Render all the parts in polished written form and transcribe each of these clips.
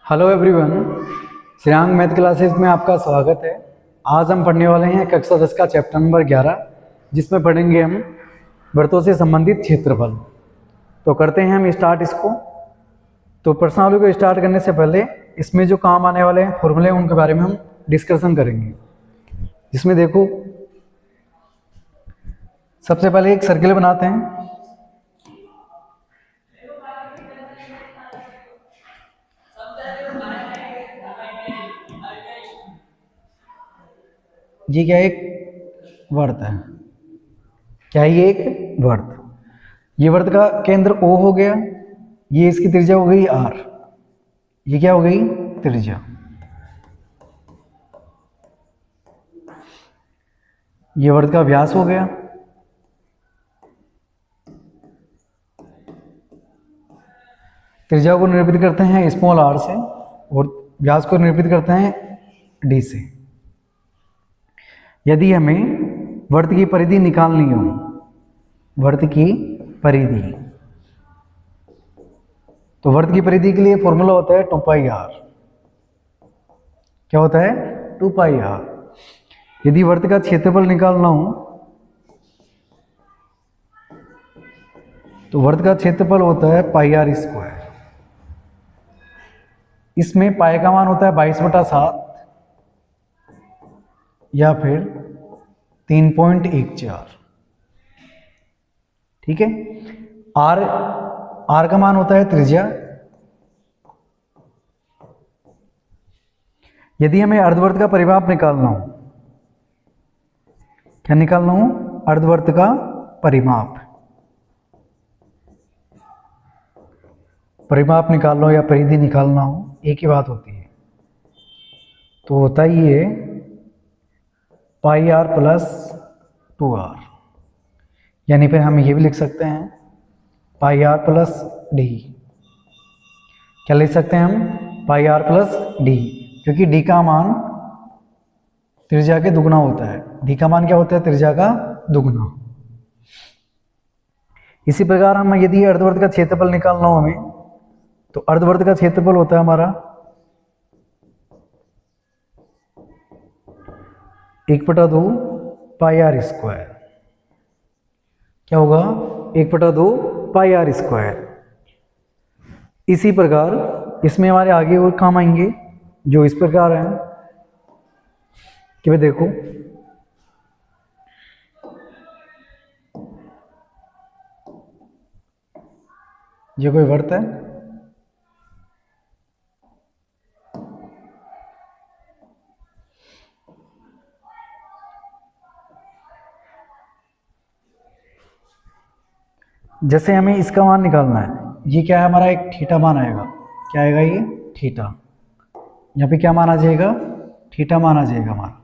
Hello everyone, श्रेयांग math classes में आपका स्वागत है। आज हम पढ़ने वाले हैं कक्षा 10 का चैप्टर नंबर 11, जिसमें पढ़ेंगे हम वृत्तों से संबंधित क्षेत्रफल। तो करते हैं हम स्टार्ट इसको। तो प्रश्नावली को स्टार्ट करने से पहले इसमें जो काम आने वाले हैं फॉर्मूले, उनके बारे में हम डिस्कशन करेंगे। जिसमें देखो, सबसे पहले एक सर्किल बनाते हैं। ये क्या एक वर्त है? क्या है ये? एक वर्त। ये वर्त का केंद्र O हो गया, ये इसकी त्रिज्या हो गई R, ये क्या हो गई? त्रिज्या। ये वर्त का व्यास हो गया, त्रिज्या को निरूपित करते हैं स्मॉल r से और व्यास को निरूपित करते हैं d से। यदि हमें वर्त की परिधि निकालनी हो, वर्त की परिधि, तो वर्त की परिधि के लिए फॉर्मूला होता है 2πr। क्या होता है? 2πr। यदि वर्त का क्षेत्रफल निकालना हो तो वर्त का क्षेत्रफल होता है πr²। इसमें पाई का मान होता है 22/7 या फिर 3.14। ठीक है। आर का मान होता है त्रिज्या। यदि हमें अर्धवर्त का परिमाप निकालना हो, क्या निकालना हो? अर्धवर्त का परिमाप। परिमाप निकालना हो या परिधि निकालना हो, एक ही बात होती है। तो होता ही है πr + 2r, यानी फिर हम ये भी लिख सकते हैं πr + d। क्या लिख सकते हैं हम? πr + d, क्योंकि d का मान त्रिज्या के दुगना होता है। d का मान क्या होता है? त्रिज्या का दुगना। इसी प्रकार हम यदि अर्धवर्त का क्षेत्रफल निकालना हो हमें, तो अर्धवर्त का क्षेत्रफल होता है हमारा 1/2 πr²। क्या होगा? 1/2 πr²। इसी प्रकार इसमें हमारे आगे और काम आएंगे जो इस प्रकार हैं कि भाई देखो, ये कोई वर्त है, जैसे हमें इसका मान निकालना है। ये क्या है हमारा? एक थीटा मान आएगा। क्या आएगा? ये थीटा। यहाँ पे क्या मान आ जाएगा? थीटा मान आ जाएगा हमारा।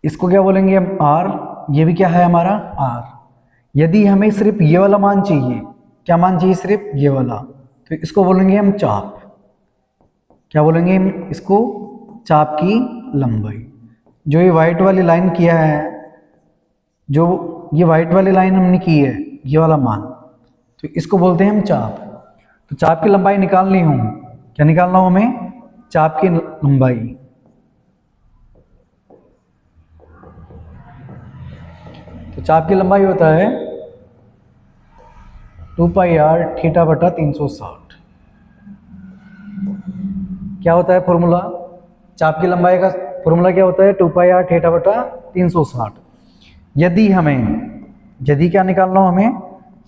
इसको क्या बोलेंगे हम? r। ये भी क्या है हमारा? r। यदि हमें सिर्फ ये वाला मान चाहिए, क्या मान चाहिए? सिर्फ ये वाला, तो इसको बोलेंगे हम चाप। क्या बोलेंगे हम इसको? चाप की लंबाई। जो ये व्हाइट वाली लाइन किया है, जो ये व्हाइट वाली लाइन हमने की है, ये वाला मान, तो इसको बोलते हैं हम चाप। तो चाप की लंबाई निकालनी हो, क्या निकालना हो हमें? चाप की लंबाई। तो चाप की लंबाई होता है 2πr θ/360। क्या होता है फॉर्मूला? चाप की लंबाई का फॉर्मूला क्या होता है? 2πr θ/360। यदि क्या निकालना हो हमें?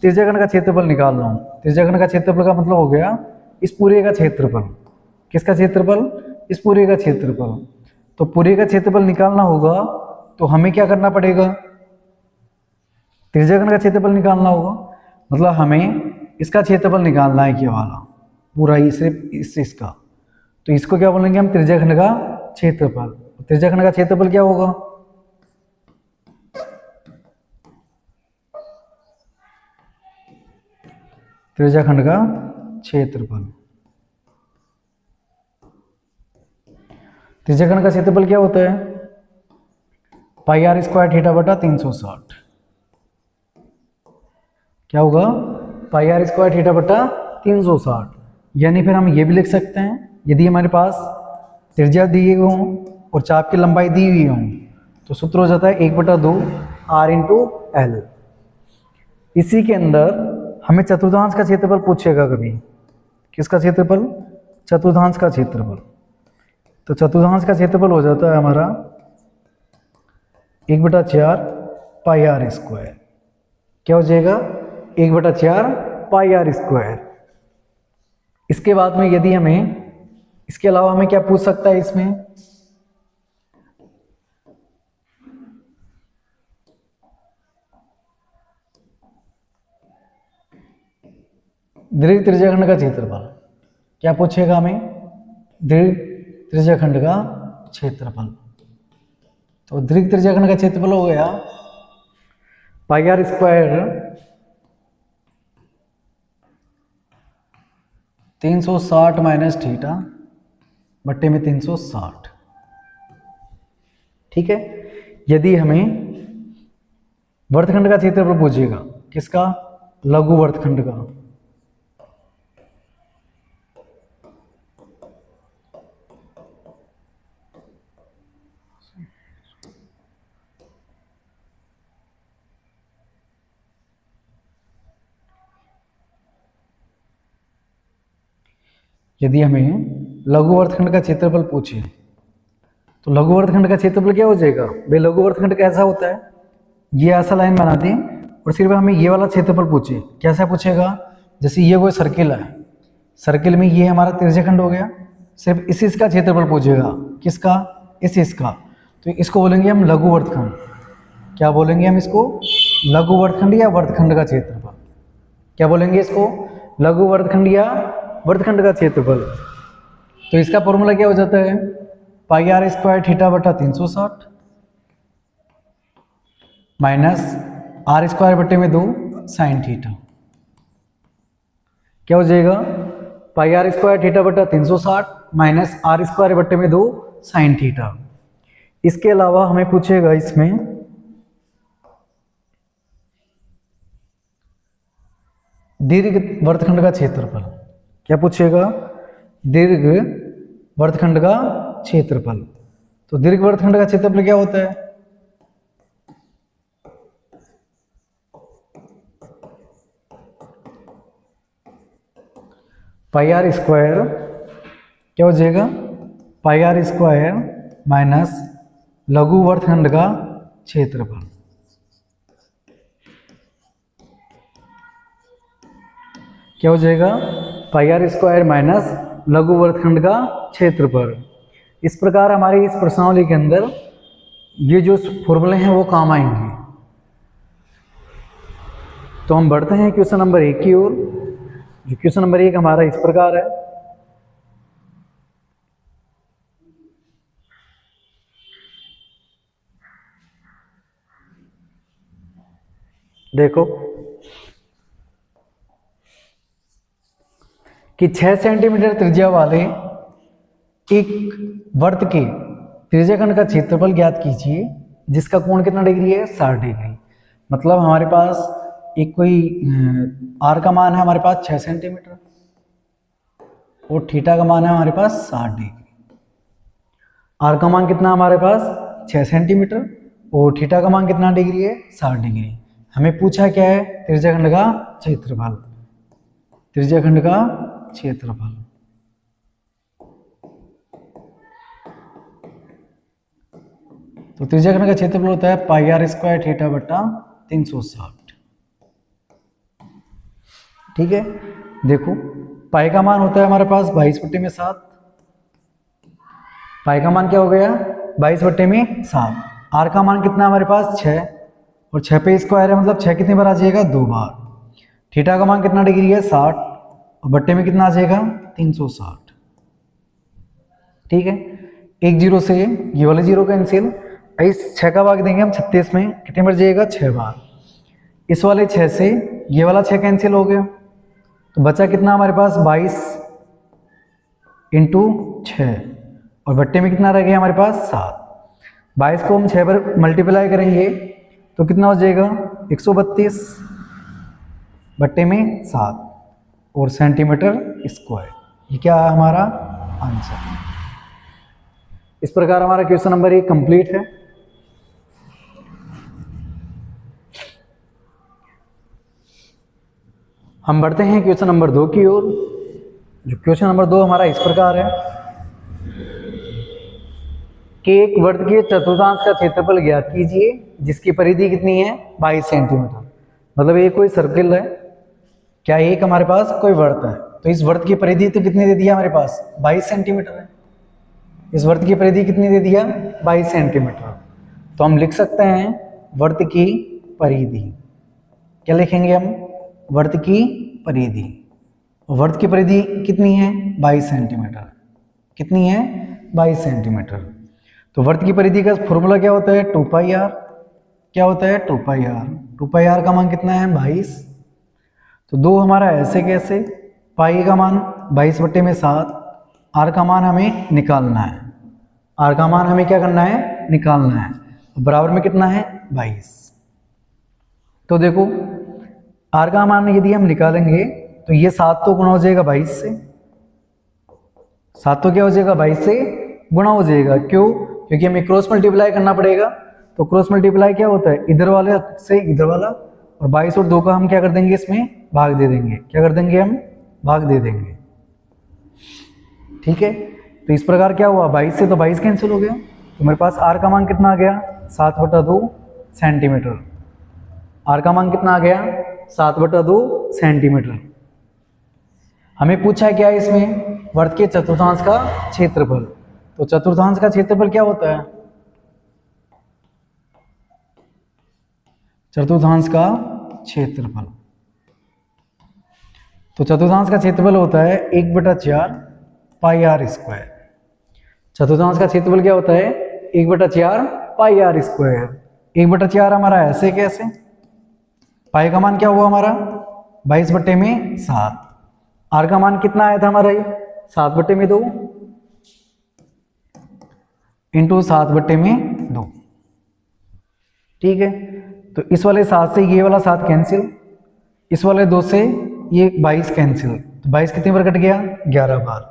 त्रिज्याघन का क्षेत्रफल निकालना हो। त्रिज्याघन का क्षेत्रफल का मतलब हो गया इस पूरे का क्षेत्रफल। किसका क्षेत्रफल? इस पूरे का क्षेत्रफल। तो पूरे का क्षेत्रफल निकालना होगा तो हमें क्या करना पड़ेगा? त्रिज्याघन का क्षेत्रफल निकालना होगा। मतलब हमें इसका क्षेत्रफल निकालना है, ये वाला पूरा ही, सिर्फ इसका। तो इसको क्या बोलेंगे हम? त्रिज्याखंड का क्षेत्रफल। त्रिज्याखंड का क्षेत्रफल क्या होगा? त्रिज्याखंड का क्षेत्रफल। त्रिज्याखंड का क्षेत्रफल क्या होता है? πr² θ/360। क्या होगा? πr² θ/360। यानी फिर हम ये भी लिख सकते हैं, यदि हमारे पास त्रिज्या दिए हुए हों और चाप की लंबाई दी हुई हों तो सूत्र हो जाता है 1/2 r इंटू एल। इसी के अंदर हमें चतुर्थांश का क्षेत्रफल पूछेगा कभी। किसका क्षेत्रफल? चतुर्थांश का क्षेत्रफल। तो चतुर्थांश का क्षेत्रफल हो जाता है हमारा 1/4 पाई आर स्क्वायर। क्या हो जाएगा? 1/4 पाई आर स्क्वायर। इसके बाद में यदि हमें इसके अलावा हमें क्या पूछ सकता है इसमें? दीर्घ त्रिज्याखंड का क्षेत्रफल। क्या पूछेगा हमें? दीर्घ त्रिज्याखंड का क्षेत्रफल। तो दीर्घ त्रिज्याखंड का क्षेत्रफल हो गया पाई आर स्क्वायर 360 माइनस थीटा बट्टे में 360। ठीक है। यदि हमें वर्तखंड का क्षेत्रफल पूछेगा, किसका? लघु वर्तखंड का। यदि हमें लघु वर्तखंड का क्षेत्रफल पूछे तो लघु वर्तखंड का क्षेत्रफल क्या हो जाएगा? भाई लघु वर्तखंड कैसा होता है? ये ऐसा लाइन बना दें और सिर्फ हमें ये वाला क्षेत्रफल पूछे। कैसा पूछेगा? जैसे ये कोई सर्किल है, सर्किल में ये हमारा त्रिज्याखंड हो गया, सिर्फ इस इसका क्षेत्रफल पूछेगा। किसका? इस इसका। तो इसको बोलेंगे हम लघु वर्तखंड। क्या बोलेंगे हम इसको? लघु वर्तखंड या वर्तखंड का क्षेत्रफल। क्या बोलेंगे इसको? लघु वर्तखंड या वर्तखंड का क्षेत्रफल। तो इसका फॉर्मूला क्या हो जाता है? पाई आर स्क्वायर थीटा बटा 360 माइनस आर स्क्वायर बटे में 2 साइन थीटा। क्या हो जाएगा? पाई आर स्क्वायर थीटा बटा 360 माइनस आर स्क्वायर बटे में 2 साइन थीटा। इसके अलावा हमें पूछेगा इसमें दीर्घ वर्तखंड का क्षेत्रफल। क्या पूछेगा? दीर्घ वर्तखंड का क्षेत्रफल। तो दीर्घ वर्तखंड का क्षेत्रफल क्या होता है? पाई आर स्क्वायर। क्या हो जाएगा? पाई आर स्क्वायर माइनस लघु वर्तखंड का क्षेत्रफल। क्या हो जाएगा? पाई आर स्क्वायर माइनस लघु वर्तखंड का क्षेत्रफल। इस प्रकार हमारे इस प्रश्नावली के अंदर ये जो फॉर्मूले हैं वो काम आएंगे। तो हम बढ़ते हैं क्वेश्चन नंबर 1 की ओर। जो क्वेश्चन नंबर 1 हमारा इस प्रकार है। देखो कि 6 सेंटीमीटर त्रिज्या वाले एक वर्त के त्रिज्याखंड का क्षेत्रफल ज्ञात कीजिए जिसका कोण कितना डिग्री है? 60 डिग्री। मतलब हमारे पास एक कोई आर का मान है हमारे पास 6 सेंटीमीटर और थीटा का मान है हमारे पास 60 डिग्री। आर का मान कितना हमारे पास? 6 सेंटीमीटर और थीटा का मान कितना डिग्री है? 60 डिग्री। हमें पूछा क्या है? त्रिज्याखंड का क्षेत्रफल। त्रिज्याखंड का क्षेत्रफल। तो त्रिज्याखंड का क्षेत्रफल होता है पाई आर स्क्वायर थीटा बटा 360। ठीक है। देखो पाई का मान होता है हमारे पास 22/7। पाई का मान क्या हो गया? 22/7। आर का मान कितना हमारे पास? 6 और 6 पे स्क्वायर है मतलब 6 कितनी बार आ जाएगा? 2 बार। थीटा का मान कितना डिग्री है? 60 और बट्टे में कितना आ जाएगा? 360। ठीक है। एक जीरो से ये वाले जीरो कैंसिल। इस 6 का भाग देंगे हम 36 में, कितने बार जाएगा? 6 बार। इस वाले 6 से ये वाला 6 कैंसिल हो गया तो बचा कितना हमारे पास? 22 इंटू 6 और बट्टे में कितना रह गया हमारे पास? 7। 22 को हम 6 पर मल्टीप्लाई करेंगे तो कितना हो जाएगा? 132 बट्टे में 7 और सेंटीमीटर स्क्वायर। ये क्या है हमारा आंसर। इस प्रकार हमारा क्वेश्चन नंबर 1 कंप्लीट है। हम बढ़ते हैं क्वेश्चन नंबर 2 की ओर। जो क्वेश्चन नंबर 2 हमारा इस प्रकार है कि एक वर्ग के चतुर्थांश का क्षेत्रफल ज्ञात कीजिए जिसकी परिधि कितनी है 22 सेंटीमीटर। मतलब ये कोई सर्किल है, क्या एक हमारे पास कोई वर्ग है, तो इस वर्ग की परिधि तो कितनी दे दिया हमारे पास 22 सेंटीमीटर है। इस वर्ग की परिधि कितनी दे दिया 22 सेंटीमीटर। तो हम लिख सकते हैं वर्ग की परिधि। क्या लिखेंगे हम, वर्ग की परिधि। वर्ग की परिधि कितनी है 22 सेंटीमीटर। कितनी है 22 सेंटीमीटर। तो वर्ग की परिधि का फॉर्मूला क्या होता है 2 पाई आर। क्या होता है 2 पाई आर। 2 पाई आर का मान कितना है 22। तो 2 हमारा ऐसे कैसे, पाई का मान 22/7, आर का मान हमें निकालना है। आर का मान हमें क्या करना है निकालना है। बराबर में कितना है 22। तो देखो आर का मान यदि हम निकालेंगे तो ये 7 तो गुणा हो जाएगा 22 से। 7 तो क्या हो जाएगा 22 से गुणा हो जाएगा। क्यों, क्योंकि हमें क्रॉस मल्टीप्लाई करना पड़ेगा। तो क्रॉस मल्टीप्लाई क्या होता है इधर वाले से इधर वाला, और 22 और 2 का हम क्या कर देंगे इसमें भाग दे देंगे। क्या कर देंगे हम भाग दे देंगे। ठीक है, तो इस प्रकार क्या हुआ 22 से तो 22 कैंसिल हो गया। तो मेरे पास आर का मान कितना आ गया 7/2 सेंटीमीटर। आर का मान कितना आ गया 7/2 सेंटीमीटर। हमें पूछा है क्या है इसमें वर्ग के चतुर्थांश का क्षेत्रफल। तो चतुर्थांश का क्षेत्रफल क्या होता है, चतुर्थांश का क्षेत्रफल। तो चतुर्थांश का क्षेत्रफल होता है 1/4 पाई आर स्क्वायर। चतुर्थांश का क्षेत्रफल क्या होता है 1/4 पाई आर स्क्वायर। 1/4 हमारा ऐसे कैसे, पाई का मान क्या हुआ हमारा 22/7। आर का मान कितना आया था हमारा ये 7/2 इंटू 7/2। ठीक है, तो इस वाले 7 से ये वाला 7 कैंसिल, इस वाले 2 से ये 22 कैंसिल। तो 22 कितनी बार कट गया 11 बार।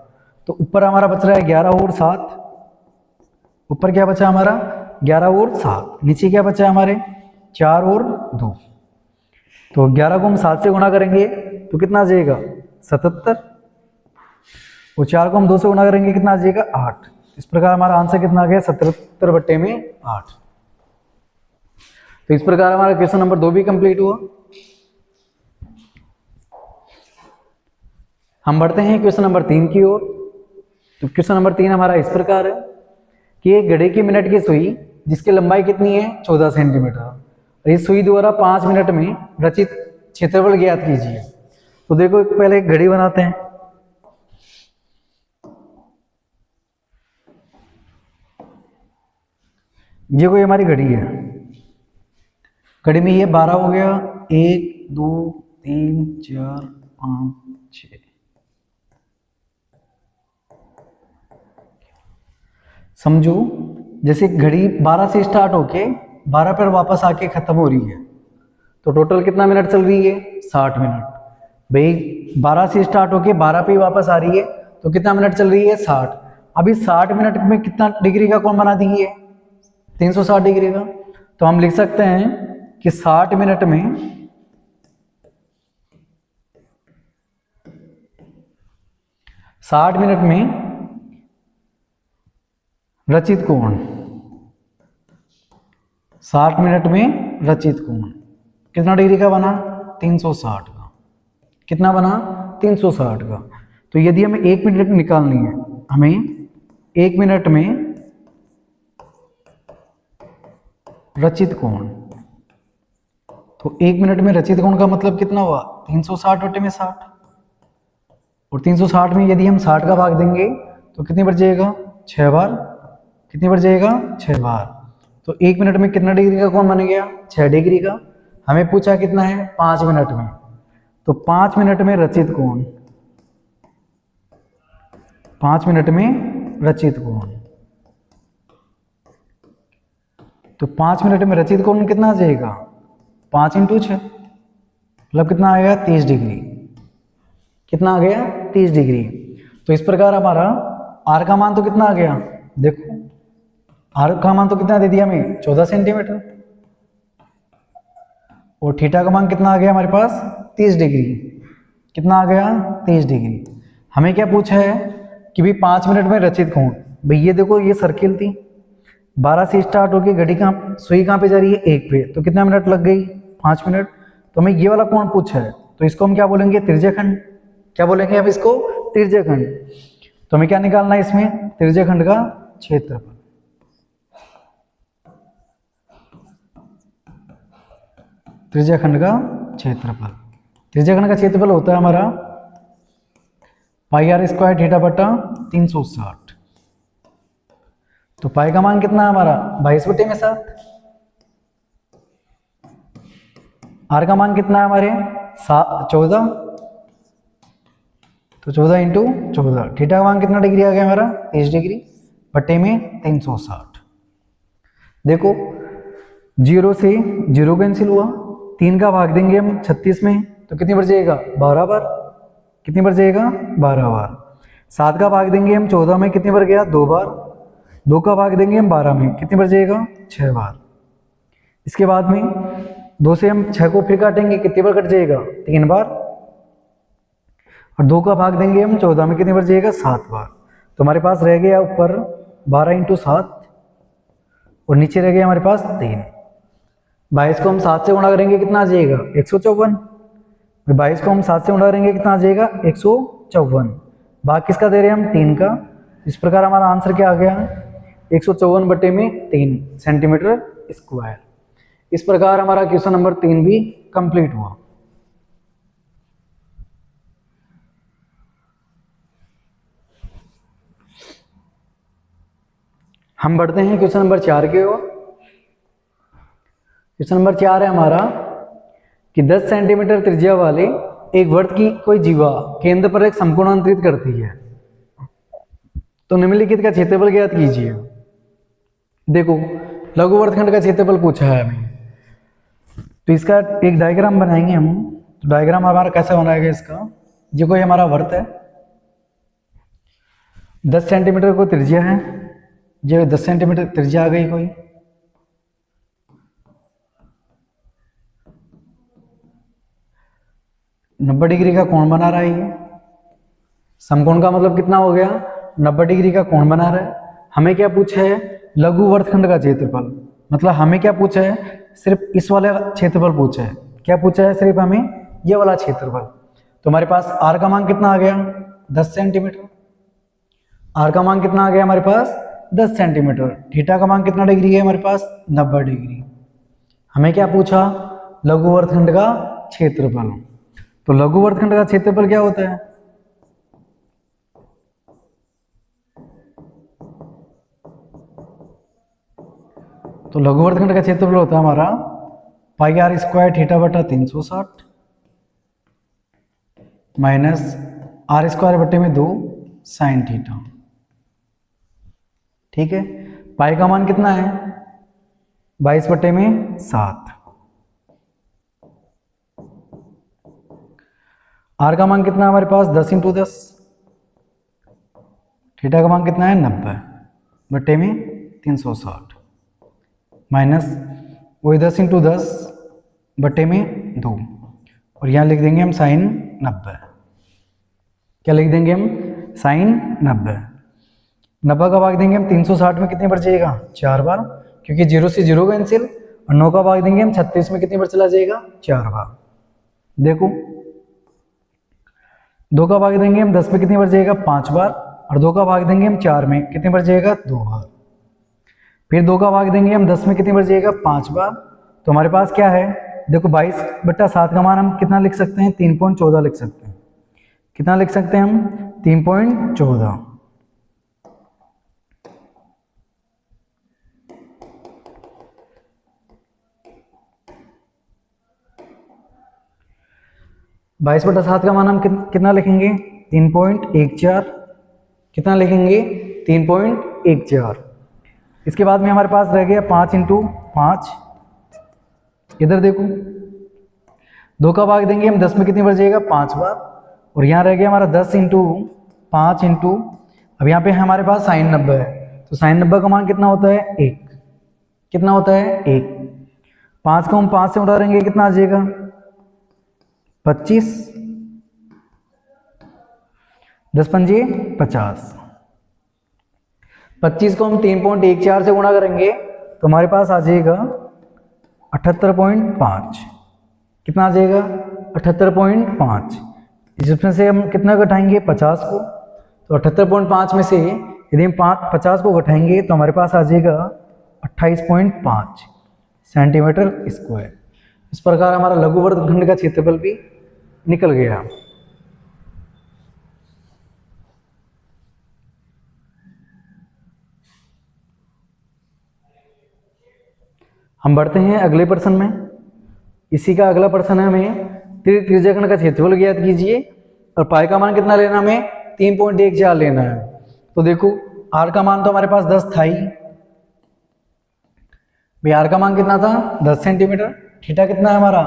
तो ऊपर हमारा बच रहा है 11 और 7। ऊपर क्या बचा हमारा 11 और 7। नीचे क्या बचा हमारे 4 और 2। तो 11 को हम 7 से गुणा करेंगे तो कितना आ जाएगा 77, और 4 को हम 2 से गुणा करेंगे कितना आ जाएगा 8। इस प्रकार हमारा आंसर कितना आ गया 77/8। तो इस प्रकार हमारा क्वेश्चन नंबर 2 भी कंप्लीट हुआ। हम बढ़ते हैं क्वेश्चन नंबर 3 की ओर। तो क्वेश्चन नंबर 3 हमारा इस प्रकार है कि एक घड़ी की मिनट की सुई जिसकी लंबाई कितनी है 14 सेंटीमीटर, और इस सुई द्वारा 5 मिनट में रचित क्षेत्रफल ज्ञात कीजिए। तो देखो पहले एक घड़ी बनाते हैं। ये कोई हमारी घड़ी है। घड़ी में ये 12 हो गया, 1 2 3 4 5 6। समझो जैसे घड़ी 12 से स्टार्ट होके 12 पर वापस आके खत्म हो रही है, तो टोटल कितना मिनट चल रही है 60 मिनट। भाई 12 से स्टार्ट होके 12 पे वापस आ रही है तो कितना मिनट चल रही है 60। अभी 60 मिनट में कितना डिग्री का कोण बना दी है 360 डिग्री का। तो हम लिख सकते हैं कि 60 मिनट में 60 मिनट में रचित कोण, 60 मिनट में रचित कोण कितना डिग्री का बना 360 का। कितना बना 360 का। तो यदि हमें 1 मिनट निकालनी है, हमें 1 मिनट में रचित कोण, तो 1 मिनट में रचित कोण का मतलब कितना हुआ 360/60। और 360 में यदि हम 60 का भाग देंगे तो कितनी बार जाएगा 6 बार। कितनी बार जाएगा 6 बार। तो 1 मिनट में कितना डिग्री का कोण बन गया 6 डिग्री का। हमें पूछा कितना है 5 मिनट में, तो 5 मिनट में रचित कोण, 5 मिनट में रचित कोण, तो 5 मिनट में रचित कोण कितना आ जाएगा 5 × 6, मतलब कितना आएगा 30 डिग्री। कितना आ गया 30 डिग्री। तो इस प्रकार हमारा आर का मान तो कितना आ गया, देखो आर का मान तो कितना दे दिया हमें 14 सेंटीमीटर, और थीटा का मान कितना आ गया हमारे पास 30 डिग्री। कितना आ गया 30 डिग्री। हमें क्या पूछा है कि भाई 5 मिनट में रचित कोण। भाई ये देखो ये सर्किल थी, 12 से स्टार्ट होकर घड़ी कहाँ सुई कहाँ पे जा रही है 1 पे, तो कितना मिनट लग गई 5 मिनट। तो हमें ये वाला कोण पूछा है, तो इसको हम क्या बोलेंगे त्रिज्याखंड। क्या बोलेंगे अब इसको त्रिज्याखंड। तो हमें क्या निकालना है इसमें त्रिज्याखंड का क्षेत्रफल। त्रिज्याखंड का क्षेत्रफल, त्रिज्याखंड का क्षेत्रफल होता है हमारा पाई आर स्क्वायर थीटा बटा 360। तो पाई का मान कितना है हमारा 22/7। आर का मान कितना है हमारे 14, तो 14 इंटू 14। थीटा का मान कितना डिग्री आ गया हमारा 30 डिग्री बटे में 360। देखो 0 से 0 कैंसिल हुआ, 3 का भाग देंगे हम 36 में तो कितनी बार जाएगा 12 बार। कितनी बार जाएगा 12 बार। 7 का भाग देंगे हम 14 में, कितनी बार गया 2 बार। 2 का भाग देंगे हम 12 में, कितनी बार जाएगा 6 बार। इसके बाद में 2 से हम 6 को फिर काटेंगे, कितनी बार कट जाएगा 3 बार। और 2 का भाग देंगे हम 14 में, कितनी बार जाएगा 7 बार। तो हमारे पास रह गया ऊपर 12 इंटू 7 और नीचे रह गया हमारे पास 3। 22 को हम 7 से गुणा करेंगे कितना आ जाएगा 154। 22 को हम 7 से गुणा करेंगे कितना आ जाएगा 154। भाग किसका दे रहे हैं हम 3 का। इस प्रकार हमारा आंसर क्या आ गया 154 बटे में 3 सेंटीमीटर स्क्वायर। इस प्रकार हमारा क्वेश्चन नंबर 3 भी कंप्लीट हुआ। हम बढ़ते हैं क्वेश्चन नंबर 4 के ओर। क्वेश्चन नंबर 4 है हमारा कि 10 सेंटीमीटर त्रिज्या वाले एक वर्त की कोई जीवा केंद्र पर एक समकोण अंतरित करती है, तो निम्नलिखित का क्षेत्रफल ज्ञात कीजिए। देखो लघु वर्तखंड का क्षेत्रफल पूछा है हमें, तो इसका एक डायग्राम बनाएंगे हम। तो डायग्राम हमारा कैसा बनाएगा इसका, जो कोई हमारा वर्त है 10 सेंटीमीटर को त्रिज्या है, जो 10 सेंटीमीटर त्रिज्या आ गई कोई। नब्बे डिग्री का कोण बना रहा है ये। समकोण का मतलब कितना हो गया 90 डिग्री का कोण बना रहा है। हमें क्या पूछा है लघु वर्तखंड का क्षेत्रफल, मतलब हमें क्या पूछा है सिर्फ इस वाला क्षेत्रफल पूछा है। क्या पूछा है सिर्फ हमें ये वाला क्षेत्रफल। तो हमारे पास आर का मान कितना आ गया 10 सेंटीमीटर। आर का मान कितना आ गया हमारे पास 10 सेंटीमीटर। थीटा का मान कितना डिग्री है हमारे पास 90 डिग्री। हमें क्या पूछा लघु वर्तखंड का क्षेत्रफल। तो लघु वर्तखंड का क्षेत्रफल क्या होता है, तो लघु वर्तखंड का क्षेत्रफल होता है हमारा पाई आर स्क्वायर थीटा बटा 360 माइनस आर स्क्वायर बटे में 2 साइन थीटा। ठीक है, पाई का मान कितना है 22 बटे में 7। आर का मान कितना है हमारे पास 10 इंटू 10। थीटा का मान कितना है 90 बटे में 360 माइनस वही 10 इंटू 10 बटे में 2, और यहाँ लिख देंगे हम साइन 90। क्या लिख देंगे हम साइन 90। 90 का भाग देंगे हम 360 में, कितनी बार जाएगा 4 बार, क्योंकि 0 से 0 कैंसिल। और 9 का भाग देंगे हम 36 में, कितनी बार चला जाएगा 4 बार। देखो 2 का भाग देंगे हम 10 में, कितनी बार जाएगा 5 बार। और 2 का भाग देंगे हम 4 में, कितनी बार जाएगा 2 बार। फिर 2 का भाग देंगे हम 10 में, कितनी बार जाएगा 5 बार। तो हमारे पास क्या है देखो 22/7 का मान हम कितना लिख सकते हैं 3.14 लिख सकते हैं। कितना लिख सकते हैं हम 3.14। बाईस बटा 7 का मान हम कितना लिखेंगे 3.14। कितना लिखेंगे 3.14। इसके बाद में हमारे पास रह गया 5 इंटू 5। इधर देखो 2 का भाग देंगे हम 10 में, कितनी बार जाएगा 5 बार। और यहाँ रह गया हमारा 10 इंटू 5 इंटू, अब यहाँ पे हमारे पास साइन 90 है, तो साइन 90 का मान कितना होता है 1, कितना होता है 1। 5 को हम 5 से उड़ाएंगे कितना आ जाएगा 25, 10 पंजे 50। 25 को हम 3.14 से गुणा करेंगे तो हमारे पास आ जाएगा 78.5, कितना आ जाएगा 78.5। जिसमें से हम कितना घटाएंगे 50 को, तो 78.5 में से यदि हम 50 को घटाएंगे तो हमारे पास आ जाएगा 28.5 सेंटीमीटर स्क्वायर। इस प्रकार हमारा लघु वर्गखंड का क्षेत्रफल भी निकल गया। हम बढ़ते हैं अगले प्रश्न में। इसी का अगला प्रश्न है, हमें त्रिज्याखंड का क्षेत्रफल ज्ञात कीजिए और पाई का मान कितना लेना, हमें 3.14 लेना है। तो देखो आर का मान तो हमारे पास 10 था ही भाई, आर का मान कितना था 10 सेंटीमीटर। थीटा कितना है हमारा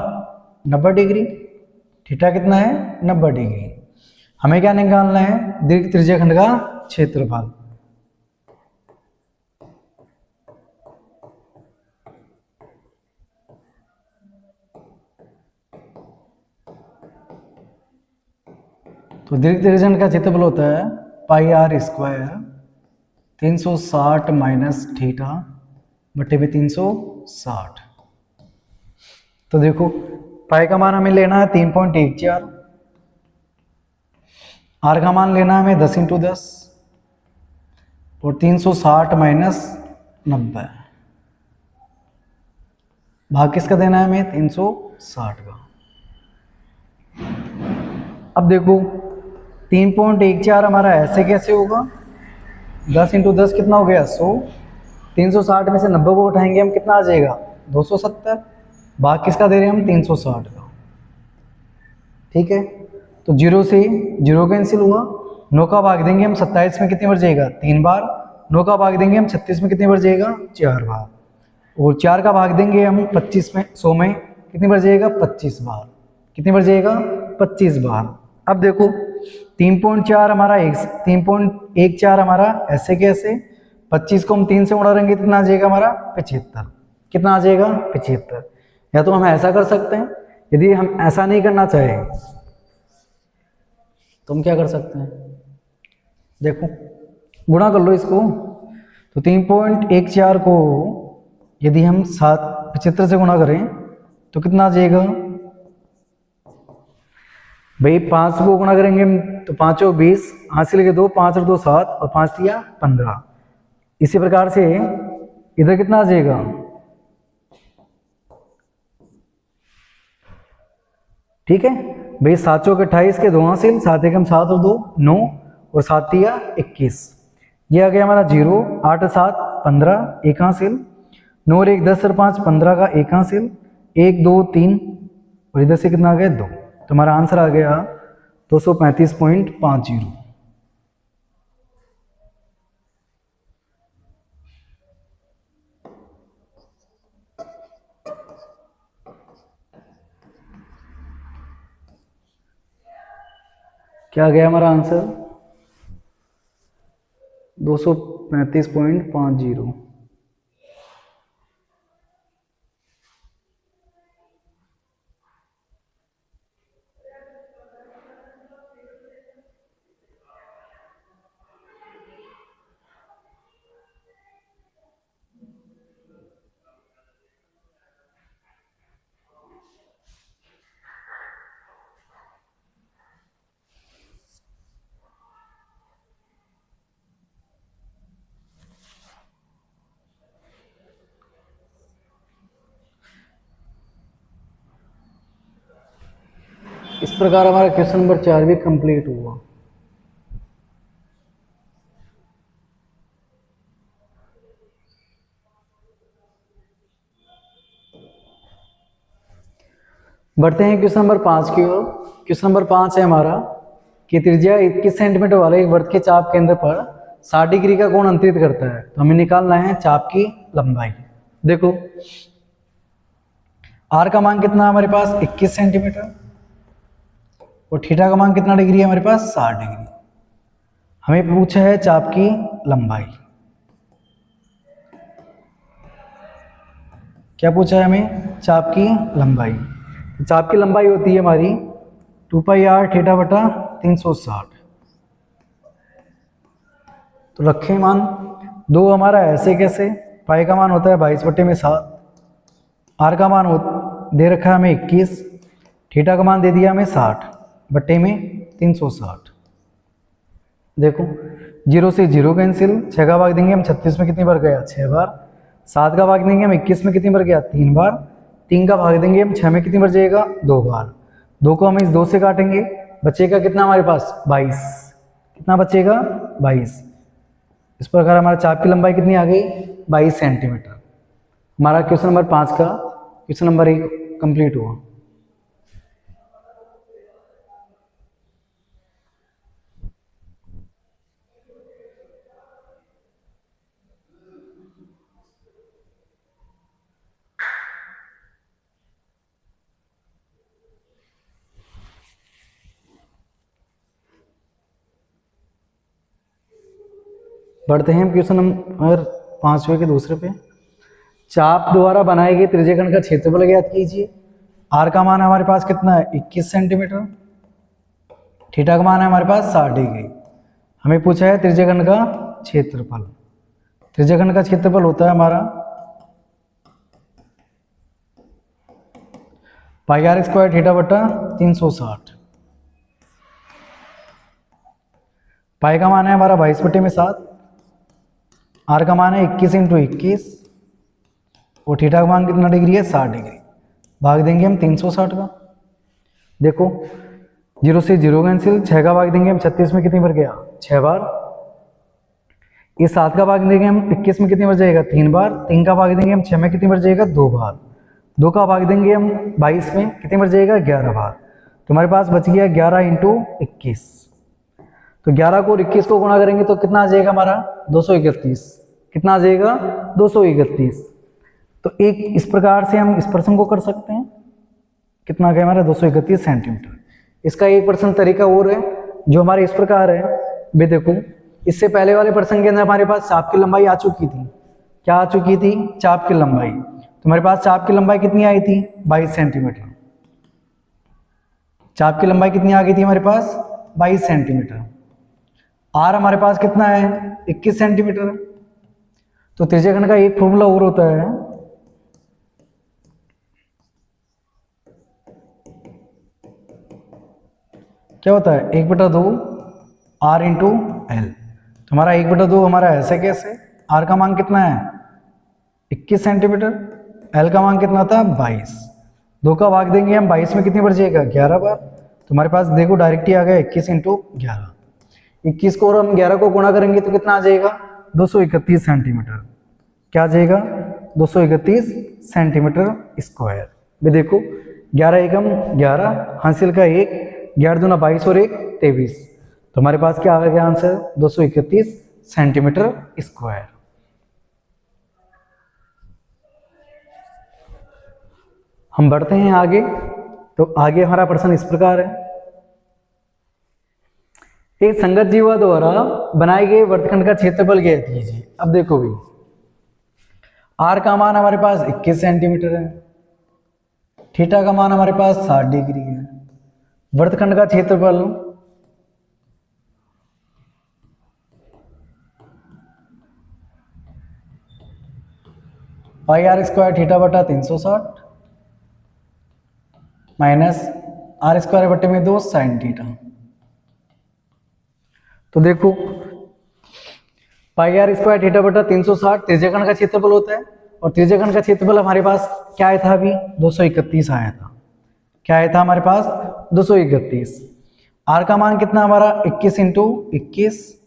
90 डिग्री, थीटा कितना है 90 डिग्री। हमें क्या निकालना है दीर्घ त्रिज्याखंड का क्षेत्रफल। तो दीर्घ त्रिज्याखंड का क्षेत्रफल होता है पाई आर स्क्वायर 360 माइनस थीटा बटे में 360। तो देखो पाई का मान हमें लेना है 3.14, आर का मान लेना है हमें 10 इंटू 10 और 360 माइनस 90, भाग किसका देना है हमें 360 का। अब देखो 3.14 हमारा ऐसे कैसे होगा, 10 इंटू 10 कितना हो गया 100, 360 में से 90 को उठाएंगे हम कितना आ जाएगा 270, भाग किसका दे रहे हैं हम 360 का। ठीक है, तो 0 से 0 कैंसिल हुआ, 9 का भाग देंगे हम 27 में कितनी बार जाएगा 3 बार, 9 का भाग देंगे हम 36 में कितनी बार जाएगा 4 बार, और 4 का भाग देंगे हम 25 में 100 में कितनी बार जाएगा 25 बार, कितनी बार जाएगा 25 बार। अब देखो 3.4 हमारा 3.14 हमारा ऐसे कैसे, 25 को हम 3 से उड़ाएंगे कितना आ जाएगा हमारा 75, कितना आ जाएगा 75। या तो हम ऐसा कर सकते हैं, यदि हम ऐसा नहीं करना चाहें तो हम क्या कर सकते हैं, देखो गुणा कर लो इसको। तो 3.14 को यदि हम 75 से गुणा करें तो कितना आ जाएगा भाई, 5 को गुणा करेंगे तो 5 और 20, हासिल के 2, 5 और 2 7 और 5 दिया 15। इसी प्रकार से इधर कितना आ जाएगा, ठीक है भाई, 7 चौक 28 के 2 हासिल, 7 एकम 7 और 2 9 और 7 दिया 21। ये आ गया हमारा 0, 8 7 15 1 हासिल, 9 और 1 10 और 5 15 का 1 हासिल, 1 2 3 और इधर से कितना आ गया 2। तो हमारा आंसर आ गया 235.50। क्या गया हमारा आंसर 235.50। इस प्रकार हमारा क्वेश्चन नंबर 4 भी कंप्लीट हुआ। बढ़ते हैं क्वेश्चन नंबर 5 की ओर। क्वेश्चन नंबर 5 है हमारा कि त्रिज्या 21 सेंटीमीटर वाले एक वृत्त के चाप केंद्र पर 60 डिग्री का कोण अंतरित करता है। तो हमें निकालना है चाप की लंबाई। देखो आर का मान कितना हमारे पास 21 सेंटीमीटर और थीटा का मान कितना डिग्री है हमारे पास 60 डिग्री। हमें पूछा है चाप की लंबाई। क्या पूछा है हमें? चाप की लंबाई। चाप की लंबाई होती है हमारी 2πr थीटा बटा 360। तो रखें मान। दो हमारा ऐसे कैसे, पाई का मान होता है 22/7, आर का मान दे रखा है हमें 21, थीटा का मान दे दिया हमें 60/360। देखो 0 से 0 कैंसिल, 6 का भाग देंगे हम 36 में कितनी बार गया? 6 बार। 7 का भाग देंगे हम 21 में कितनी बार गया? 3 बार। 3 का भाग देंगे हम 6 में कितनी बार जाएगा? 2 बार। 2 को हम इस 2 से काटेंगे, बचेगा कितना हमारे पास? 22। कितना बचेगा? 22। इस प्रकार हमारा चाप की लंबाई कितनी आ गई? 22 सेंटीमीटर। हमारा क्वेश्चन नंबर 5 का क्वेश्चन नंबर 1 कंप्लीट हुआ। बढ़ते हैं क्वेश्चन नंबर 5वें के दूसरे पे। चाप द्वारा बनाए गए त्रिज्यखंड का क्षेत्रफल ज्ञात कीजिए। आर का मान हमारे पास कितना है? 21 सेंटीमीटर। थीटा का मान है हमारे पास 60 डिग्री। हमें पूछा है त्रिज्यखंड का क्षेत्रफल। त्रिज्यखंड का क्षेत्रफल होता है हमारा πr² थीटा बटा 360। पाई का मान है हमारा 22/7, आर का मान है 21 × 21 और थीटा का मान कितना डिग्री है? 60 डिग्री। भाग देंगे हम 360 का। देखो 0 से 0 कैंसिल, 6 का भाग देंगे हम 36 में कितनी बार गया? 6 बार। ये 7 का भाग देंगे हम 21 में कितनी बार जाएगा? 3 बार। 3 का भाग देंगे हम 6 में कितनी बार जाएगा? 2 बार। 2 का भाग देंगे हम 22 में कितनी बार जाएगा? 11 बार। तो हमारे पास बच गया 11 × 21। तो 11 को 21 को गुणा करेंगे तो कितना आ जाएगा हमारा? 231। कितना आ जाएगा? 231। तो एक इस प्रकार से हम इस प्रश्न को कर सकते हैं। कितना गया हमारा? 231 सेंटीमीटर। इसका एक प्रश्न तरीका और है जो हमारे इस प्रकार है। भी देखो इससे पहले वाले प्रश्न के अंदर हमारे पास चाप की लंबाई आ चुकी थी। क्या आ चुकी थी? चाप की लंबाई। तो हमारे पास चाप की लंबाई कितनी आई थी? 22 सेंटीमीटर। चाप की लंबाई कितनी आ गई थी हमारे पास? 22 सेंटीमीटर। आर हमारे पास कितना है? 21 सेंटीमीटर। तो त्रिज्यखंड का एक फॉर्मूला और होता है, क्या होता है? 1/2 आर इंटू एल। तो हमारा 1/2 हमारा ऐसे कैसे? आर का मान कितना है? 21 सेंटीमीटर। एल का मान कितना था? 22। 2 का भाग देंगे हम 22 में कितनी बार जाएगा? 11 बार। तो हमारे पास देखो डायरेक्ट ही आ गया 21 × 11। 21 को और हम 11 को गुणा करेंगे तो कितना आ जाएगा? 231 सेंटीमीटर। क्या आ जाएगा? 231 सेंटीमीटर स्क्वायर। भी देखो 11 एकम 11, हासिल का 1, 11 दूना 22 और 1 23। तो हमारे पास क्या आ गया आंसर? 231 centimetre square. हम बढ़ते हैं आगे। तो आगे हमारा प्रश्न इस प्रकार है। एक संगत जीवा द्वारा बनाए गए वृत्तखंड का क्षेत्रफल ज्ञात कीजिए। अब देखो भी आर का मान हमारे पास 21 सेंटीमीटर है, थीटा का मान हमारे पास 60 डिग्री है। वृत्तखंड का क्षेत्रफल πr² थीटा बटा 360 माइनस r² बटे में 2 साइन थीटा। तो देखो πr² थीटा बटा 360 त्रिज्यखंड का क्षेत्रफल होता है और त्रिज्यखंड का क्षेत्रफल हमारे पास क्या आया था? अभी 231 आया था। क्या आया था हमारे पास? 231। आर का मान कितना हमारा? 21 × 21।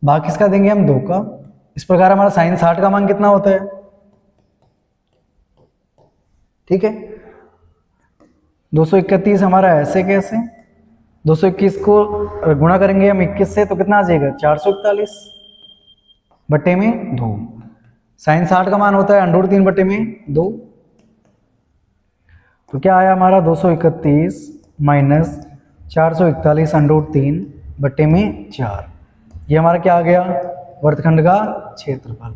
भाग किसका देंगे हम? 2 का। इस प्रकार हमारा साइन 60 का मान कितना होता है? ठीक है 231 हमारा ऐसे कैसे? 221 को गुणा करेंगे हम 21 से तो कितना आ जाएगा? 441 बटे में 2। साइन 60 का मान होता है √3 बटे में 2। तो क्या आया हमारा? 231 माइनस 441 √3 बटे में 4। ये हमारा क्या आ गया, वर्तखंड का क्षेत्रफल।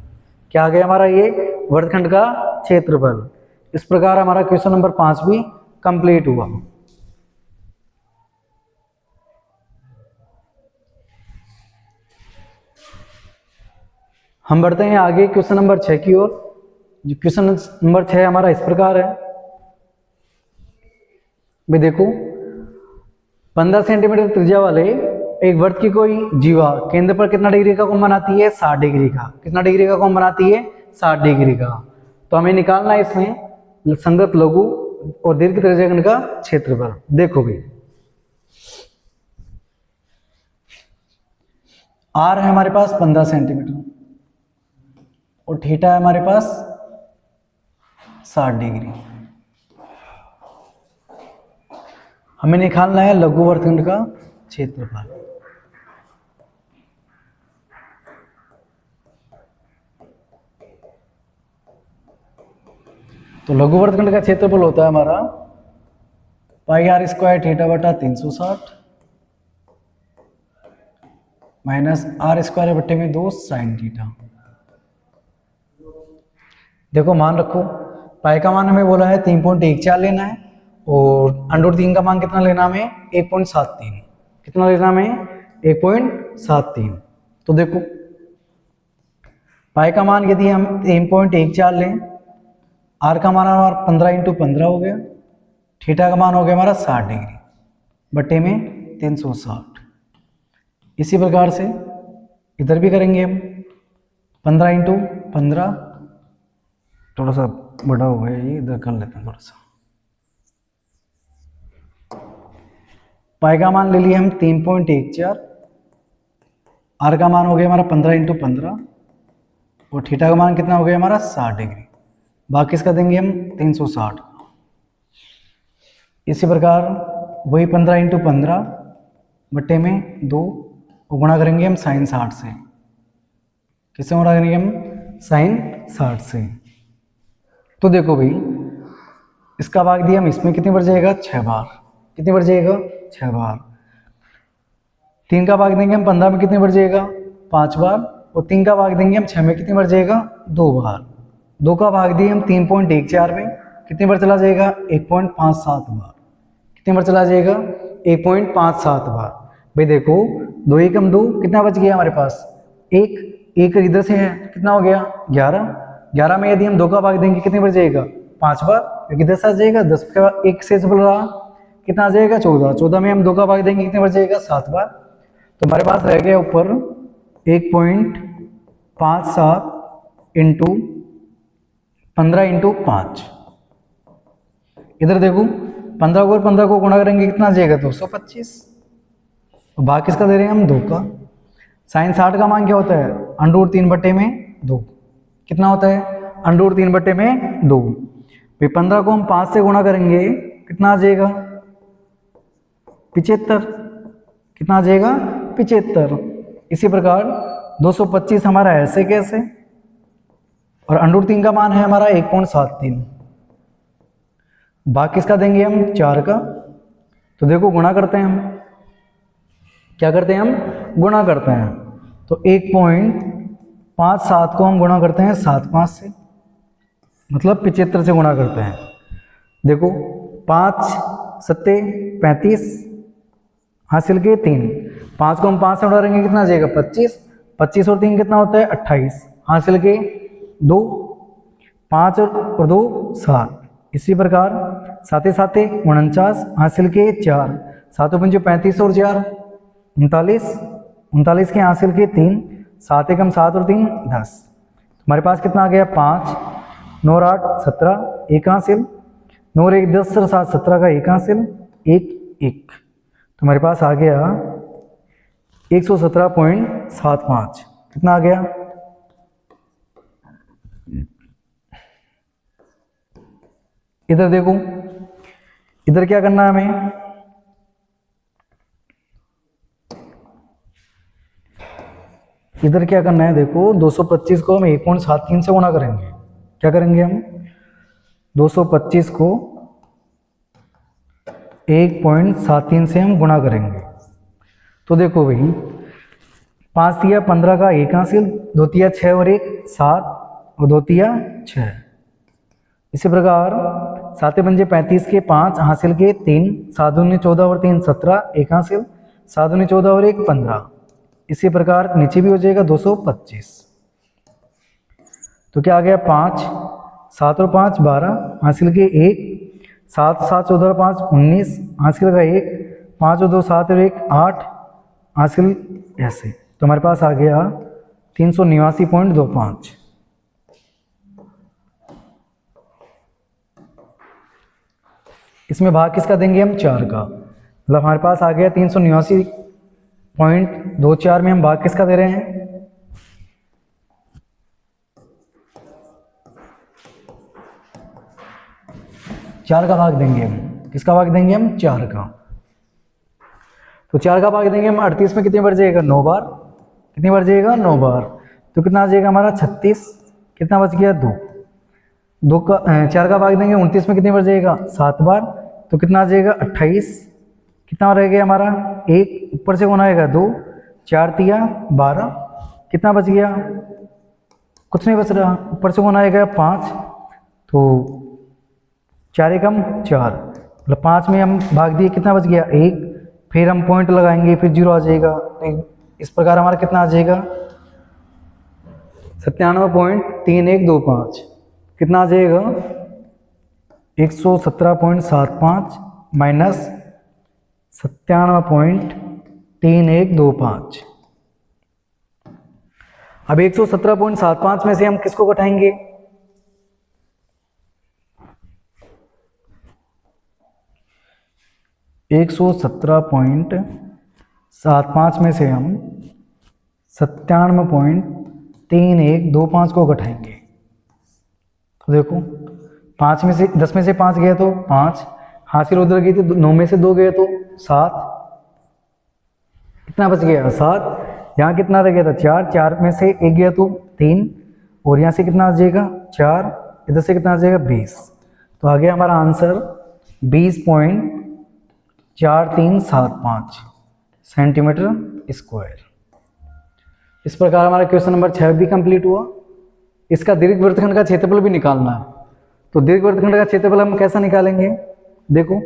क्या आ गया हमारा, ये वर्तखंड का क्षेत्रफल। इस प्रकार हमारा क्वेश्चन नंबर 5 भी कंप्लीट हुआ। हम बढ़ते हैं आगे क्वेश्चन नंबर 6 की ओर। जो क्वेश्चन नंबर 6 हमारा इस प्रकार है, भाई देखो 15 सेंटीमीटर त्रिज्या वाले एक वर्त की कोई जीवा केंद्र पर कितना डिग्री का कोण बनाती है, 60 डिग्री का। कितना डिग्री का कोण बनाती है, 60 डिग्री का। तो हमें निकालना है इसमें संगत लघु और दीर्घ त्रिज्याखंड का क्षेत्रफल। देखो भाई आर है हमारे पास 15 सेंटीमीटर और थीटा है हमारे पास 60 डिग्री। हमें निकालना है लघु वर्तखंड का क्षेत्रफल। तो लघु वर्तखंड का क्षेत्रफल होता है हमारा पाई आर स्क्वायर थीटा बटा 360 माइनस आर स्क्वायर बटे में 2 साइन थीटा। देखो मान रखो पाई का मान हमें बोला है 3.14 लेना है और अंडर 3 का मान कितना लेना हमें, 1.73। कितना लेना हमें, 1.73। तो देखो पाई का मान यदि हम 3.14 लें, आर का मान हमारा 15 × 15 हो गया, थीटा का मान हो गया हमारा 60 डिग्री बटे में 360। इसी प्रकार से इधर भी करेंगे हम 15 × 15, थोड़ा सा बड़ा हो गया ये, इधर कर लेते हैं थोड़ा सा। पाई का मान ले लिए हम 3.14, आर का मान हो गया हमारा 15 × 15 और थीटा का मान कितना हो गया हमारा 60 डिग्री। बाकी इसका देंगे हम 360। इसी प्रकार वही 15 × 15 बटे में 2 गुणा करेंगे हम साइन 60 से। किससे गुणा करेंगे हम, साइन 60 से। तो देखो भाई इसका भाग दिया हम इसमें कितनी बार जाएगा, 6 बार। कितनी बार जाएगा, 6 बार। 3 का भाग देंगे हम 15 में कितनी बार जाएगा, 5 बार। और 3 का भाग देंगे हम 6 में कितनी बार जाएगा, 2 बार। 2 का भाग दिए हम 3.14 में कितनी बार चला जाएगा, 1.57 बार। कितनी बार चला जाएगा, 1.57 बार। भाई देखो 2 × 2 कितना बच गया हमारे पास, 1 इधर से है, कितना हो गया 11। 11 में यदि हम 2 का भाग देंगे कितनी बार जाएगा, 5 बार, क्योंकि 10 आ जाएगा। 10 के बाद 1 से बोल रहा कितना आ जाएगा, 14। 14 में हम 2 का भाग देंगे कितनी बार जाएगा, 7 बार। तो हमारे पास रह गया ऊपर 1.57 × 15 × 5। इधर देखो 15 को 15 को गुणा करेंगे कितना आ जाएगा, 225। और भाग किसका दे रहे हैं हम, 2 का। साइन 60 का मान क्या होता है, √3 बटे में 2। कितना होता है, √3 बटे में 2। फिर 15 को हम 5 से गुणा करेंगे कितना आ जाएगा, 75। कितना आ जाएगा, 75। इसी प्रकार 225 हमारा ऐसे कैसे, और √3 का मान है हमारा 1.73। भाग किसका देंगे हम, 4 का। तो देखो गुणा करते हैं हम, क्या करते हैं हम, गुणा करते हैं। तो 1.57 को हम गुणा करते हैं 7 5 से, मतलब 75 से गुणा करते हैं। देखो 5 7 35 हासिल के 3। 5 को हम 5 से गुणा करेंगे कितना आ जाएगा, 25। 25 और 3 कितना होता है, 28 हासिल के 2। 5 और 2 7। इसी प्रकार 7 7 49 हासिल के 4। 7 5 35 और 4 39। 39 के हासिल के 3। 7 1 7 और 3 10। हमारे पास कितना आ गया, 5 9 8 17 1 हासिल। 9 1 10 और 7 17 का 1 हासिल 1 1। तो हमारे पास आ गया 117.75। कितना आ गया, इधर देखो, इधर क्या करना है हमें, इधर क्या करना है, देखो 225 को हम 1.73 से गुणा करेंगे। क्या करेंगे हम, 225 को 1.73 से हम गुणा करेंगे। तो देखो भाई 5 तिया 15 का 1 हासिल, 2 तिया 6 और 1 7 और 2 तिया 6। इसी प्रकार 7 पंजे 35 के 5 हासिल के 3, 7 दूनी 14 और 3 17 1 हासिल, 7 दूनी 14 और 1 15। इसी प्रकार नीचे भी हो जाएगा 225। तो क्या आ गया 5, 7 और 5 12 हासिल के 1, 7 7 14 और 5 19 हासिल का 1, 5 और 2 7 और 1 8 हासिल ऐसे। तो हमारे पास आ गया 389.25। इसमें भाग किसका देंगे हम? 4 का। मतलब हमारे पास आ गया 389.24 में हम भाग किसका दे रहे हैं? 4 का भाग देंगे हम। किसका भाग देंगे हम? 4 का। तो 4 का भाग देंगे हम 38 में, कितनी बार जाएगा? 9 बार। कितनी बार जाएगा? 9 बार। तो कितना आ जाएगा हमारा? 36। कितना बच गया? 2। 4 का भाग देंगे 29 में, कितनी बार जाएगा? 7 बार। तो कितना आ जाएगा? 28। कितना रह गया हमारा? 1 ऊपर से कौन आएगा? 2। 4 तिया 12। कितना बच गया? कुछ नहीं बच रहा। ऊपर से कौन आएगा? 5। तो 4 एकम 4, मतलब 5 में हम भाग दिए, कितना बच गया? 1। फिर हम पॉइंट लगाएंगे, फिर 0 आ जाएगा। तो इस प्रकार हमारा कितना आ जाएगा? 97.3125। कितना आ जाएगा? 117.75 माइनस 97.3125। अब 117.75 में से हम किसको घटाएंगे? 117.75 में से हम 97.3125 को घटाएंगे। तो देखो 5 में से 10 में से 5 गया तो 5, हासिल उधर गई तो 9 में से 2 गए तो 7। कितना बच गया? 7। यहाँ कितना रह गया था? 4। 4 में से 1 गया तो 3, और यहाँ से कितना आ जाएगा? 4। इधर से कितना आ जाएगा? 20। तो आ गया हमारा आंसर 20.4375 सेंटीमीटर स्क्वायर। इस प्रकार हमारा क्वेश्चन नंबर 6 भी कंप्लीट हुआ। इसका दीर्घ वृत्तखंड का क्षेत्रफल भी निकालना है। तो दीर्घ वृत्तखंड का क्षेत्रफल हम कैसा निकालेंगे? देखो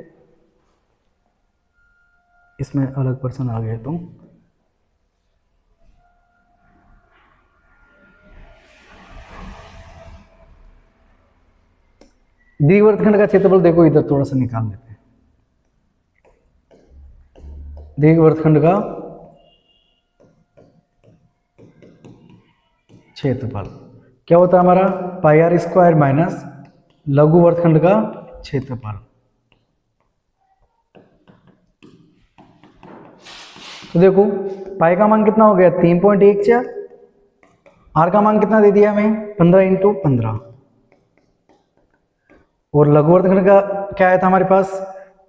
इसमें अलग पर्सन आ गए। तो दीर्घ वृत्तखंड का क्षेत्रफल देखो, इधर थोड़ा सा निकाल लेते हैं। दीर्घ वृत्तखंड का क्षेत्रफल क्या होता है हमारा? पाई आर स्क्वायर माइनस लघु वृत्तखंड का क्षेत्रफल। तो देखो पाई का मान कितना हो गया? 3.14। आर का मान कितना दे दिया हमें? 15 × 15। और लघु वृत्तखंड का क्या आया था हमारे पास?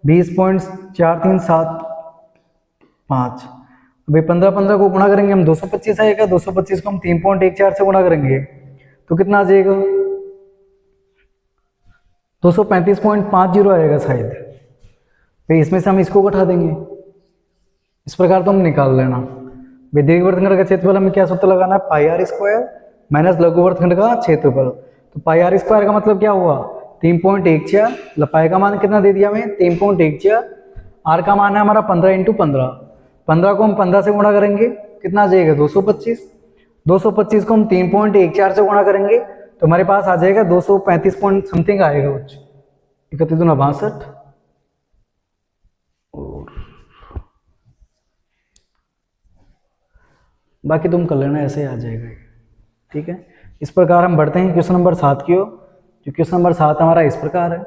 20.4375। अभी 15 को गुणा करेंगे हम 225 आएगा। 225 को हम 3.14 से गुणा करेंगे तो कितना आ जाएगा? 235.50 आएगा शायद। फिर इसमें से हम इसको घटा देंगे। इस प्रकार तो हम निकाल लेना। दीर्घ वृत्तखंड का क्षेत्रफल हमें क्या सूत्र लगाना है? पाई आर स्क्वायर माइनस लघु वृत्तखंड का क्षेत्रफल। तो पाई आर स्क्वायर का मतलब क्या हुआ? 3.14। पाई का मान कितना दे दिया हमें? 3.14। आर का मान है हमारा 15 × 15। 15 को हम 15 से गुणा करेंगे, कितना आ जाएगा? 225। 225 को हम 3.14 से गुणा करेंगे तो हमारे पास आ जाएगा 235 पॉइंट समथिंग आएगा कुछ। 31 दूना 62। और बाकी तुम कर लेना, ऐसे ही आ जाएगा। ठीक है, इस प्रकार हम बढ़ते हैं क्वेश्चन नंबर 7 की ओर। जो क्वेश्चन नंबर 7 हमारा इस प्रकार है।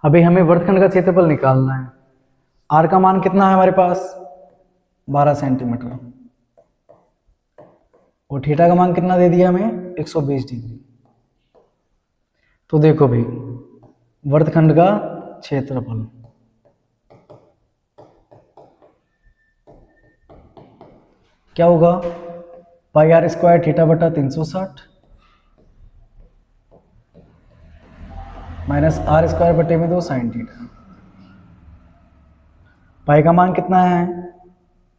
अभी हमें वृत्तखंड का क्षेत्रफल निकालना है। आर का मान कितना है हमारे पास? 12 सेंटीमीटर। और थीटा का मान कितना दे दिया हमें? 120 डिग्री। तो देखो भाई वृत्तखंड का क्षेत्रफल क्या होगा? पाई आर स्क्वायर थीटा बटा 360 माइनस आर स्क्वायर बटे में 2 साइन थीटा। पाई का मान कितना है?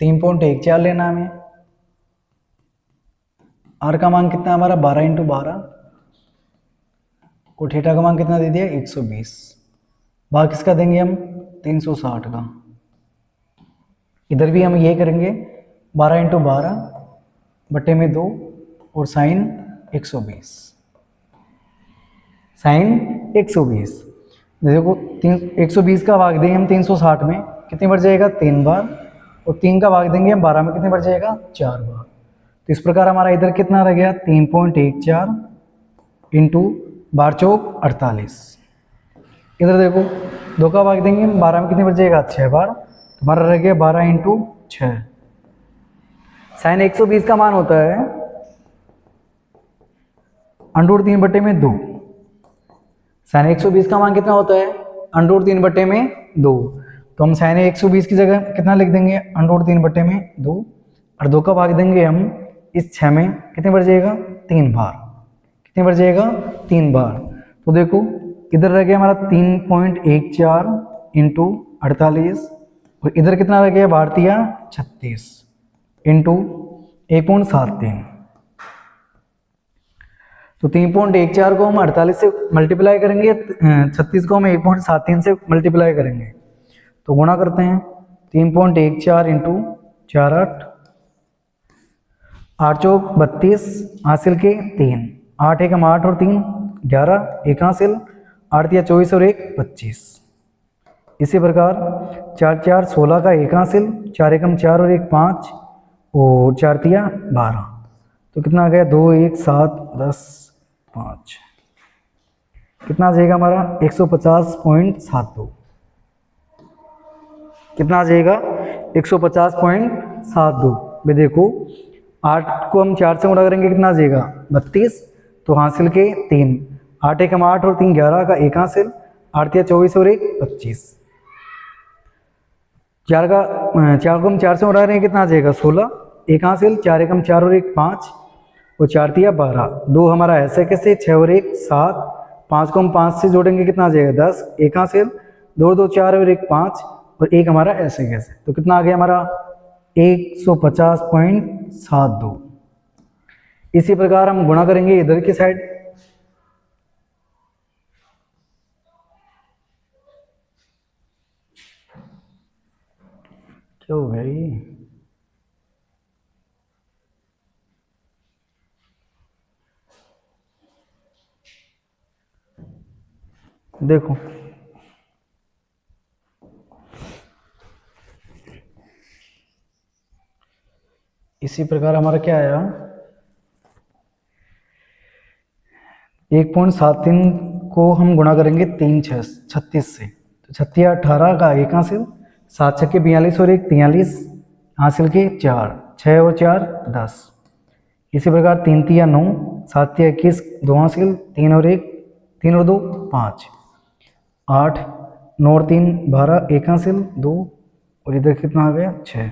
3.14 लेना हमें। आर का मान कितना है हमारा 12 × 12 और थीटा का मान कितना दे दिया 120। भाग किसका देंगे हम 360 का। इधर भी हम ये करेंगे 12 × 12 बटे में 2 और साइन 120। साइन 120 देखो 120 का भाग देंगे हम 360 में, कितनी बार जाएगा 3 बार, और 3 का भाग देंगे हम 12 में, कितनी बार जाएगा 4 बार। तो इस प्रकार हमारा इधर कितना रह गया 3.14 इंटू 12 चौक 48। इधर देखो 2 का भाग देंगे हम 12 में, कितनी बार जाएगा 6 बार, तो हमारा रह गया 12 × 6। साइन 120 का मान होता है √3 बटे में 2। साइन 120 का मान कितना होता है √3 बटे में 2। तो हम साइन 120 की जगह कितना लिख देंगे √3 बटे में 2, और 2 का भाग देंगे हम इस 6 में, कितने बार जाएगा 3 बार, कितने बार जाएगा 3 बार। तो देखो इधर रह गया हमारा 3.14 इंटू 48, और इधर कितना रह गया भारतीय 36 इंटू 1.73। तो 3.14 को हम 48 से मल्टीप्लाई करेंगे, 36 को हम 1.73 से मल्टीप्लाई करेंगे, तो गुणा करते हैं 3.14 इंटू 4 8 चौक 32 हासिल के 3 8 1 8 और 3 11 1 हासिल 8 3 24 और 1 25। इसी प्रकार 4 4 16 का 1 हासिल 4 1 4 और 1 5 और 4 3 12। तो कितना आ गया 2 1 7 10 5, कितना आ जाएगा हमारा 150.72। कितना आ जाएगा 150.72। भाई देखो 8 को हम 4 से गुणा करेंगे, कितना आ जाएगा 32, तो हासिल के 3 8 1 8 और 3 11 का 1 हासिल 8 3 24 और 1 25। 4 को हम 4 से उड़ा रहे हैं, कितना आ जाएगा 16 1 हासिल 4 1 4 और 1 5 और 4 3 12 2 हमारा ऐसे कैसे 6 और 1 7 5 को हम 5 से जोड़ेंगे, कितना आ जाएगा 10 1 हासिल 2 2 4 और 1 5 और 1 हमारा ऐसे कैसे। तो कितना आ गया हमारा 150.72। इसी प्रकार हम गुणा करेंगे इधर की साइड। क्या हो गया ये, देखो इसी प्रकार हमारा क्या आया 1.73 को हम गुणा करेंगे 3 6 36 से, तो 36 18 का 1 हासिल 7 6 42 और 1 43 हासिल के 4 6 और 4 10। इसी प्रकार 3 3 9 7 3 21 2 हासिल 3 और 1 3 और 2 5 8 9 और 3 12 1 हासिल 2 और इधर कितना आ गया 6।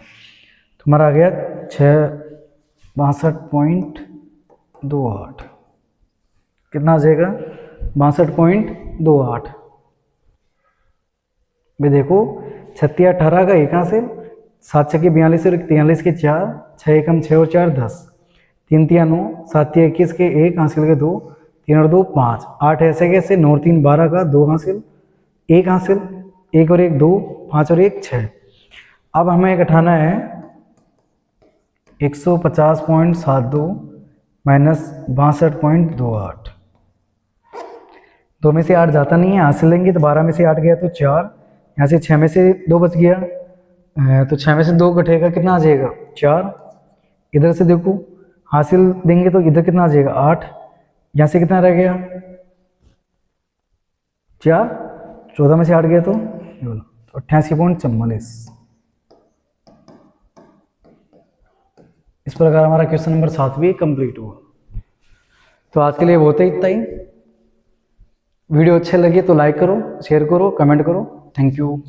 तो हमारा आ गया 62.28। कितना आ जाएगा 62.28। भाई देखो 36 18 का 1 हासिल 7 6 42 और 43 के 4 6 1 6 और 4 10 3 3 9 7 3 21 के 1 हासिल के 2 3 और 2 5 8 ऐसे कैसे 9 और 3 12 का 2 हासिल 1 हासिल 1 और 1 2 5 और 1 6। अब हमें घटाना है 150.72 माइनस 62.28। 2 में से 8 जाता नहीं है, हासिल लेंगे तो 12 में से 8 गया तो 4, यहाँ से 6 में से 2 बच गया, तो 6 में से 2 घटेगा, कितना आ जाएगा 4। इधर से देखो हासिल देंगे तो इधर कितना आ जाएगा 8, यहाँ से कितना रह गया 4, 14 में से 8 गया तो 88.44। इस प्रकार हमारा क्वेश्चन नंबर 7 भी कंप्लीट हुआ। तो आज के लिए बहुत ही इतना ही। वीडियो अच्छे लगे तो लाइक करो, शेयर करो, कमेंट करो। Thank you.